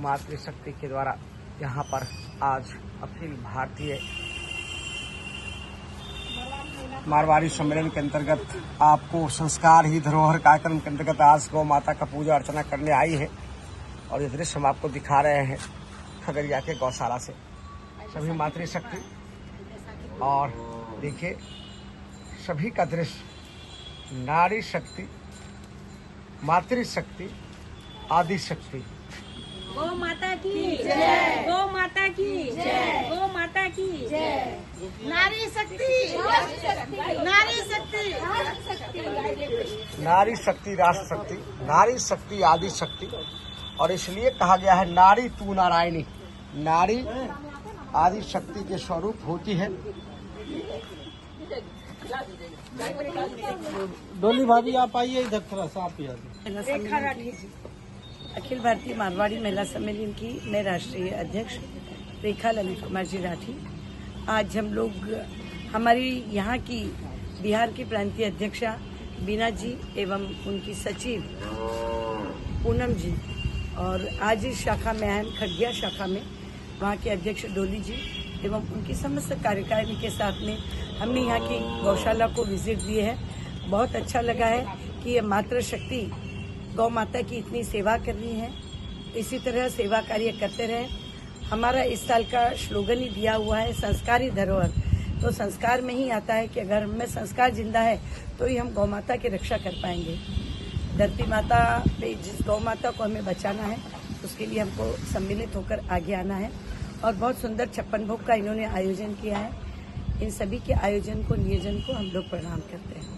मातृशक्ति के द्वारा यहाँ पर आज अखिल भारतीय मारवाड़ी सम्मेलन के अंतर्गत आपको संस्कार ही धरोहर कार्यक्रम के अंतर्गत आज गौ माता का पूजा अर्चना करने आई है। और ये दृश्य हम आपको दिखा रहे हैं खगड़िया के गौशाला से। सभी मातृशक्ति और देखिए सभी का दृश्य नारी शक्ति, मातृशक्ति, आदि शक्ति। गौ माता की जय, गौ माता की जय, गौ माता की जय। नारी शक्ति, नारी शक्ति, नारी शक्ति, राष्ट्र शक्ति, नारी शक्ति, आदि शक्ति। और इसलिए कहा गया है नारी तू नारायणी। नारी आदि शक्ति के स्वरूप होती है। डोली भाभी आप आइए इधर थोड़ा सा आप अखिल भारतीय मारवाड़ी महिला सम्मेलन की मैं राष्ट्रीय अध्यक्ष रेखा ललित कुमार जी राठी। आज हम लोग हमारी यहाँ की बिहार की प्रांतीय अध्यक्षा बीना जी एवं उनकी सचिव पूनम जी और आज इस शाखा में आए खगड़िया शाखा में वहाँ के अध्यक्ष डोली जी एवं उनकी समस्त कार्यकारिणी के साथ में हमने यहाँ की गौशाला को विजिट दिए है। बहुत अच्छा लगा है कि ये मातृशक्ति गौ माता की इतनी सेवा करनी है। इसी तरह सेवा कार्य करते रहे। हमारा इस साल का स्लोगन ही दिया हुआ है संस्कार ही धरोहर। तो संस्कार में ही आता है कि अगर हमें संस्कार जिंदा है तो ही हम गौ माता की रक्षा कर पाएंगे। धरती माता पे जिस गौ माता को हमें बचाना है उसके लिए हमको सम्मिलित होकर आगे आना है। और बहुत सुंदर 56 भोग का इन्होंने आयोजन किया है। इन सभी के आयोजन को नियोजन को हम लोग प्रणाम करते हैं।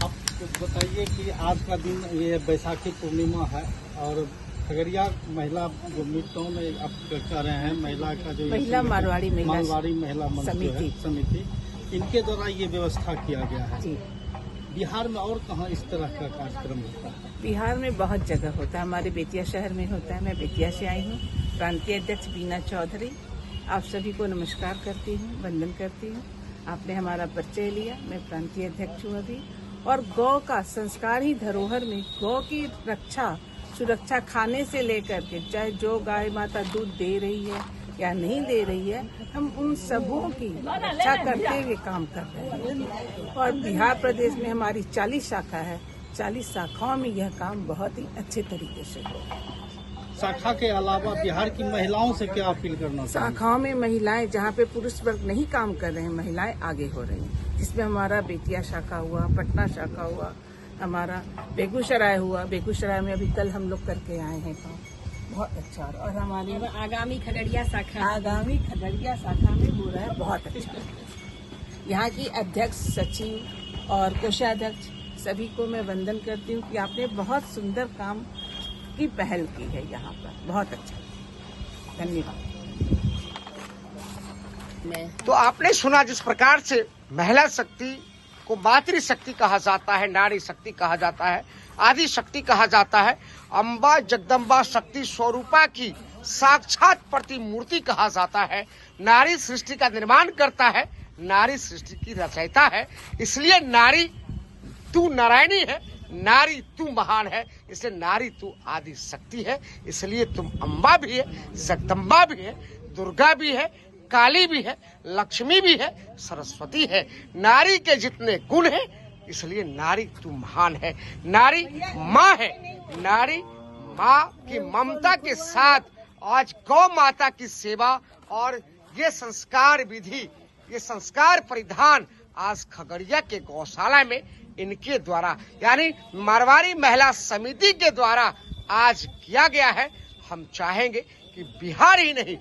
आप बताइए कि आज का दिन ये बैसाखी पूर्णिमा है और खगड़िया महिला जो मीट टाउन में आप कह रहे हैं महिला का जो महिला मारवाड़ी महिला समिति इनके द्वारा ये व्यवस्था किया गया है। जी। बिहार में और कहाँ इस तरह का कार्यक्रम होता है? बिहार में बहुत जगह होता है। हमारे बेतिया शहर में होता है। मैं बेतिया से आई हूँ। प्रांतीय अध्यक्ष बीना चौधरी। आप सभी को नमस्कार करती हूँ, वंदन करती हूँ। आपने हमारा परिचय लिया। मैं प्रांतीय अध्यक्ष हूँ अभी। और गौ का संस्कार ही धरोहर में गौ की रक्षा सुरक्षा खाने से लेकर के चाहे जो गाय माता दूध दे रही है या नहीं दे रही है, हम उन सबों की रक्षा करते हुए काम कर रहे हैं। और बिहार प्रदेश में हमारी 40 शाखा है। 40 शाखाओं में यह काम बहुत ही अच्छे तरीके से हो। शाखा के अलावा बिहार की महिलाओं से क्या अपील करना? शाखाओं में महिलाएं जहाँ पे पुरुष वर्ग नहीं काम कर रहे हैं, महिलाएं आगे हो रही हैं। जिसमें हमारा बेतिया शाखा हुआ, पटना शाखा हुआ, हमारा बेगूसराय हुआ। बेगूसराय में अभी कल हम लोग करके आए हैं काम, बहुत अच्छा। और हमारी आगामी खगड़िया शाखा में हो रहा है बहुत अच्छा। यहाँ की अध्यक्ष, सचिव और कोषाध्यक्ष सभी को मैं वंदन करती हूँ कि आपने बहुत सुंदर काम की पहल की है यहाँ पर। बहुत अच्छा, धन्यवाद। तो आपने सुना जिस प्रकार से महिला शक्ति को मातृशक्ति कहा जाता है, नारी शक्ति कहा जाता है, आदि शक्ति कहा जाता है, अम्बा जगदम्बा शक्ति स्वरूपा की साक्षात प्रतिमूर्ति कहा जाता है। नारी सृष्टि का निर्माण करता है, नारी सृष्टि की रचयिता है। इसलिए नारी तू नारायणी है, नारी तू महान है, इसलिए नारी तू आदि शक्ति है। इसलिए तुम अम्बा भी है, जगदम्बा भी है, दुर्गा भी है, काली भी है, लक्ष्मी भी है, सरस्वती है। नारी के जितने गुण हैं, इसलिए नारी तू महान है। नारी माँ है। नारी माँ की ममता के साथ आज गौ माता की सेवा और ये संस्कार विधि, ये संस्कार परिधान आज खगड़िया के गौशाला में इनके द्वारा यानी मारवाड़ी महिला समिति के द्वारा आज किया गया है। हम चाहेंगे कि बिहार ही नहीं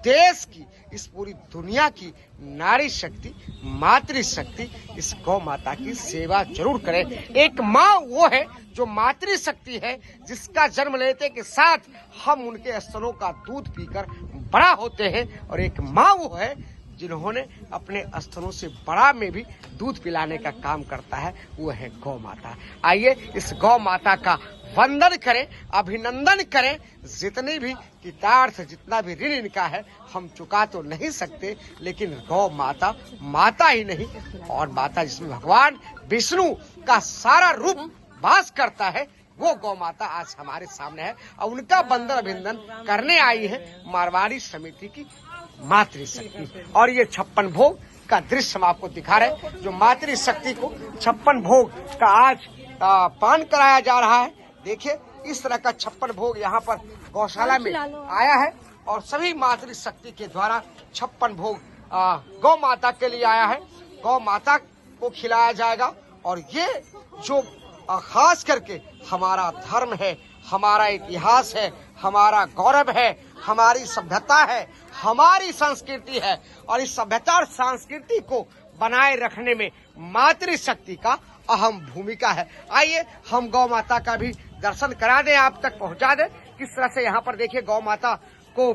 देश की, इस पूरी दुनिया की नारी शक्ति, मातृशक्ति इस गौ माता की सेवा जरूर करे। एक माँ वो है जो मातृशक्ति है, जिसका जन्म लेते के साथ हम उनके स्तनों का दूध पीकर बड़ा होते हैं। और एक माँ वो है जिन्होंने अपने स्तनों से बड़ा में भी दूध पिलाने का काम करता है, वो है गौ माता। आइए इस गौ माता का वंदन करें, अभिनंदन करें। जितनी भी कृतार्थ, जितना भी ऋण इनका है हम चुका तो नहीं सकते, लेकिन गौ माता माता ही नहीं और माता जिसमें भगवान विष्णु का सारा रूप वास करता है, वो गौ माता आज हमारे सामने है और उनका बंदन अभिनंदन करने आई है मारवाड़ी समिति की मातृशक्ति। और ये 56 भोग का दृश्य हम आपको दिखा रहे हैं, जो मातृशक्ति को 56 भोग का आज पान कराया जा रहा है। देखिए इस तरह का 56 भोग यहाँ पर गौशाला में आया है और सभी मातृशक्ति के द्वारा 56 भोग गौ माता के लिए आया है। गौ माता को खिलाया जाएगा और ये जो खास करके हमारा धर्म है, हमारा इतिहास है, हमारा गौरव है, हमारी सभ्यता है, हमारी संस्कृति है और इस सभ्यता और संस्कृति को बनाए रखने में मातृशक्ति का अहम भूमिका है। आइए हम गौ माता का भी दर्शन करा दें, आप तक पहुंचा दें। किस तरह से यहाँ पर देखिए गौ माता को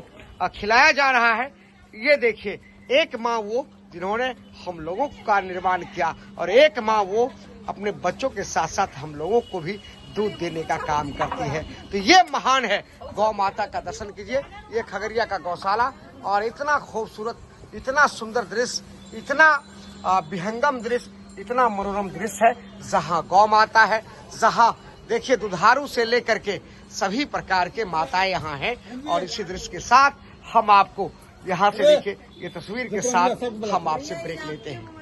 खिलाया जा रहा है। ये देखिए एक माँ वो जिन्होंने हम लोगों का निर्माण किया और एक माँ वो अपने बच्चों के साथ साथ हम लोगों को भी दूध देने का काम करती है। तो ये महान है गौ माता का दर्शन कीजिए। ये खगड़िया का गौशाला और इतना खूबसूरत, इतना सुंदर दृश्य, इतना विहंगम दृश्य, इतना मनोरम दृश्य है जहाँ गौ माता है, जहाँ देखिए दुधारू से लेकर के सभी प्रकार के माताएं यहाँ हैं। और इसी दृश्य के साथ हम आपको यहाँ से देखिए ये तस्वीर के साथ हम आपसे ब्रेक लेते हैं।